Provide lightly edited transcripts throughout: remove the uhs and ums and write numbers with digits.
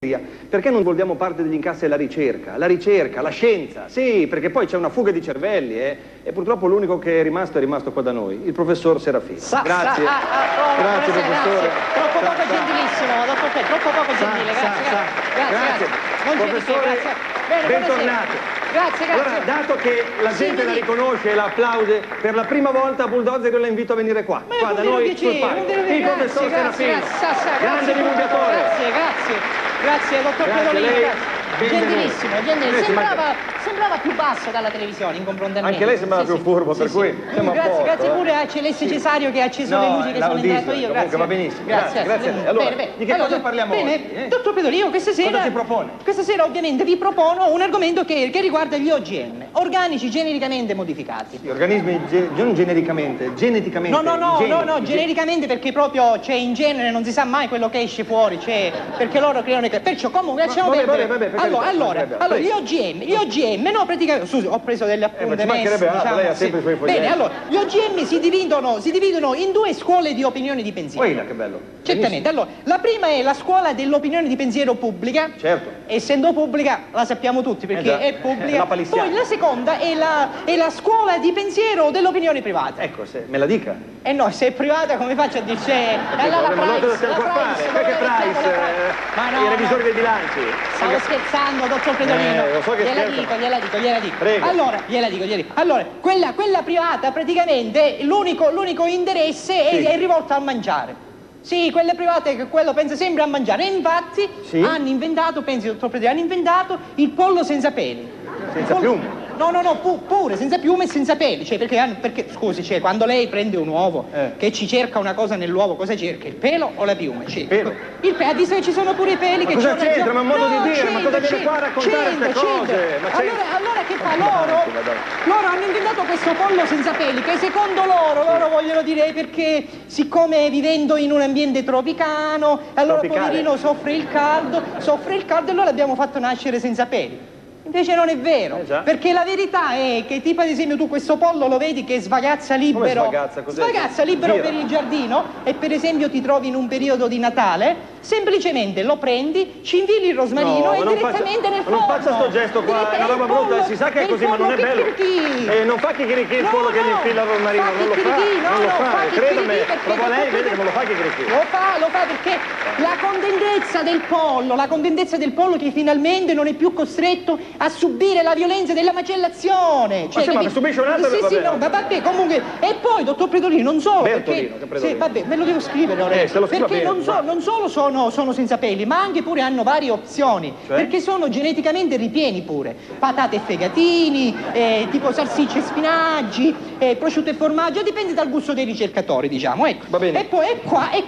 Perché non volviamo parte degli incassi alla ricerca, la scienza? Sì, perché poi c'è una fuga di cervelli, e purtroppo l'unico che è rimasto qua da noi, il professor Serafini. Grazie. Grazie, professore. Troppo poco gentilissimo, troppo poco gentile, grazie. Professore, bentornato. Grazie. Allora, dato che la gente la riconosce e la applaude, per la prima volta a Bulldozer io la invito a venire qua da noi sul palco. Il professor Serafini, grande divulgatore. Grazie, dottor Pedolini. Gentilissimo. Sembrava più basso dalla televisione, incomprendentemente. Anche lei sembrava più furbo, per cui siamo a posto. Grazie pure a Celeste Cesario che ha acceso le luci che sono entrato io. Grazie. Va benissimo. Grazie a lei. Allora, di che cosa parliamo oggi? Dottor Pedolini, io questa sera... Cosa ci propone? Questa sera ovviamente vi propono un argomento che riguarda gli OGM, organici genericamente modificati. Sì, organismi non genericamente, geneticamente. No, genericamente, perché proprio c'è in genere, non si sa mai quello che esce fuori, perché loro creano... Perciò comunque lasciamo perdere. Allora, gli OGM, no, praticamente, scusi, ho preso delle appunti messi, diciamo, lei ha sempre i suoi foglietti. Bene, allora, gli OGM si dividono in due scuole di opinioni di pensiero. Che bello. Certamente, allora, la prima è la scuola dell'opinione di pensiero pubblica. Certo. Essendo pubblica, la sappiamo tutti, perché è pubblica. Poi la seconda è la scuola di pensiero dell'opinione privata. Ecco, me la dica. No, se è privata come faccio a dirci? Allora, perché Price? I revisori dei bilanci. Stavo scherzando, dottor Pedolino. Lo so che gliela dico. Prego. Allora, gliela dico. Allora, quella privata praticamente l'unico interesse è rivolto al mangiare. Sì, quelle private che quello pensa sempre a mangiare. E infatti hanno inventato, pensi, dottor Pedolino, hanno inventato il pollo senza peli. Senza piume? No, pure, senza piume e senza peli, perché scusi, quando lei prende un uovo, che ci cerca una cosa nell'uovo, cosa cerca? Il pelo o la piume? Il pelo. Ha visto che ci sono pure i peli che cosa c'entra? Ma è un modo di dire, ma cosa viene qua a raccontare queste cose? Allora che fa? Loro hanno inventato questo pollo senza peli, che secondo loro vogliono dire perché siccome vivendo in un ambiente tropicano, allora poverino soffre il caldo e allora l'abbiamo fatto nascere senza peli. Invece non è vero, perché la verità è che tipo ad esempio tu questo pollo lo vedi che svagazza libero, svagazza libero per il giardino e per esempio ti trovi in un periodo di Natale, semplicemente lo prendi, ci infili il rosmarino e direttamente nel forno. Non faccia sto gesto qua, è una roba brutta, si sa che è così ma non è bello. Non fa chicchirichì il pollo che gli infila il rosmarino, non lo fa, credami, proprio lei vede che non lo fa chicchirichì. Lo fa perché la contentezza del pollo che finalmente non è più costretto a subire la violenza della macellazione. Ma subisce un altro vabbè, comunque. E poi, dottor Predolino, non solo perché... vabbè, me lo devo scrivere ora. Perché non solo sono senza peli, ma anche pure hanno varie opzioni. Perché sono geneticamente ripieni pure. Patate e fegatini, tipo salsicce e spinaggi, prosciutto e formaggio, dipende dal gusto dei ricercatori, diciamo. Ecco. Va bene. E poi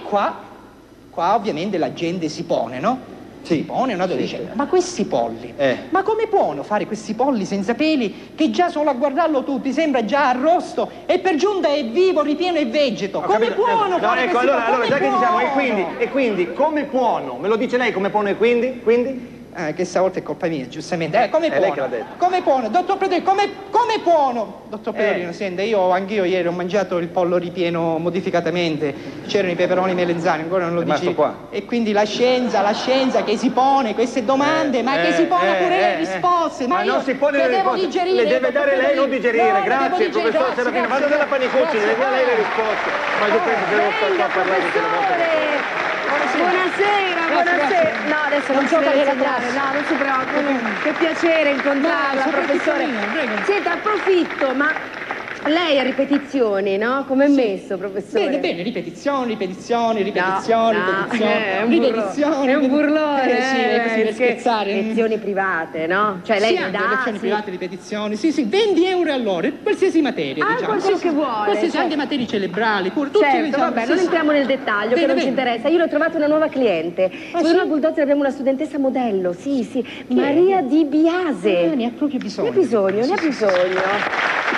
qua ovviamente la gente si pone, no? Si pone una dice, ma questi polli, ma come puono fare questi polli senza peli che già solo a guardarlo tu ti sembra già arrosto e per giunta è vivo, ripieno e vegeto? Come puono fare questi polli? Allora, già che diciamo, e quindi, come puono? Me lo dice lei come puono e quindi? Che stavolta è colpa mia, giustamente. Come puono? Lei che l'ha detto. Come puono? Dottor Pedolino, come puono? Dottor Pedolino, senta, anch'io ieri ho mangiato il pollo ripieno modificatamente, c'erano i peperoni melenzani, ancora non lo dici. E quindi la scienza che si pone queste domande, ma che si pone pure le risposte. Ma non si pone le risposte, le deve dare lei, non digerire. Grazie, professor Serafini, vado dalla Panicucci, le dia lei le risposte. Ma io penso che devo stare qua a parlare di queste Buonasera. No, adesso non si deve insegnare, non si preoccupi. Che piacere incontrarla, professore. Senta, approfitto, ma lei a ripetizioni, no? Come è messo, professore? Bene, ripetizioni. È un burlone, sì, è così per scherzare. Lezioni private, no? Cioè lei le dà... lezioni private, ripetizioni, 20 euro all'ora, qualsiasi materia, diciamo. Quello che vuole. Qualsiasi, anche materie cerebrali, pure tutte. Certo, vabbè, non entriamo nel dettaglio, che non ci interessa. Io l'ho trovata una nuova cliente. Buongiorno Bulldozer, abbiamo una studentessa modello, sì. Maria Di Biase. Ne ha proprio bisogno. Ne ha bisogno.